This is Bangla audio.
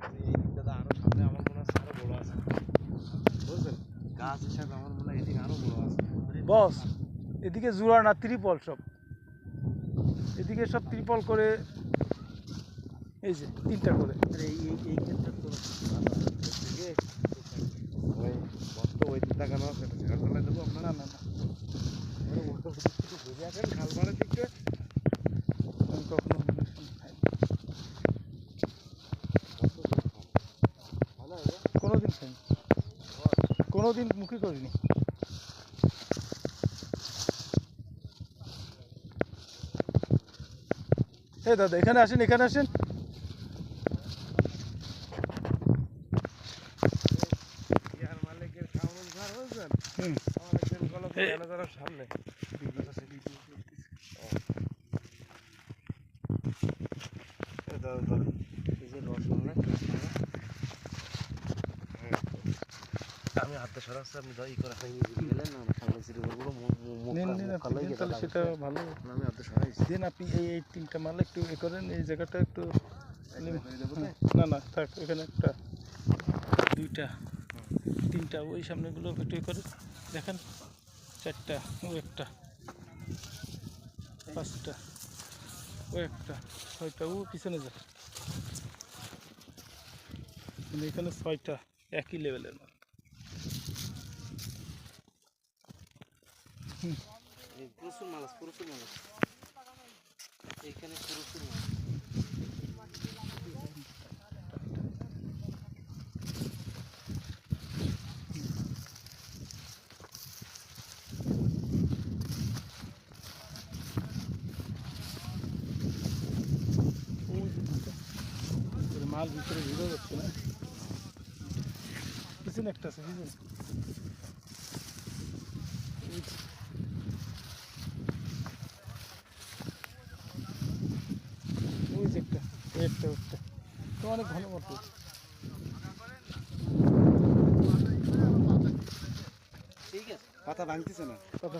এই দিকটা আরো সামনে আমার মনে হচ্ছে আরো বড় আছে বুঝছেন গাছ হিসাবে আমার মনে হয় এদিকে আরো বড় আছে বস এদিকে জোড়া না ত্রিপল সব এদিকে সব ত্রিপল করে এই যে তিনটা করে এই ক্ষেত্রে তো ওই বস্ত ওই দিক তাকানো আছে ঝাড় ফেলাই দেবো আপনার না না না উল্টো কিছু বুঝে আসেন খাল মারের দিকে আমি কখনো খাইনি। কোনোদিন খাইনি কোনোদিন মুখে করিনি এই দাদা এখানে আসেন এখানে আসেন ইয়ার মালিকের খাওয়ানোর ঘর বুঝছেন হুম আমার একজন কলম ম্যানেজারের সামনে আমি হাতে সরাচ্ছি আপনি ই করে খাইনি গেলেন না সামনে সিঁড়ি করবো নিন নিন আপনি নিন, তাহলে সেটা ভালো আমি হাতে সরাইছি দিন আপনি এই তিনটা মাল একটু এ করেন এই জায়গাটা একটু না না থাক এখানে একটা দুইটা তিনটা ওই সামনেগুলো একটু এ করে দেখেন চারটা ও একটা পাঁচটা ও একটা ছয়টা ও পিছনে যায় মানে এখানে ছয়টা একই লেভেলের মাল প্রচুর মাছ এইখানে প্রচুর মাছ মাল ভিতরে ভিড়ও যাচ্ছে না পিছনে একটা আছে পিছনে ওই যে একটা একটা একটা তো অনেক ভালো মতো ঠিক আছে পাতা ভাঙতেছে না কথা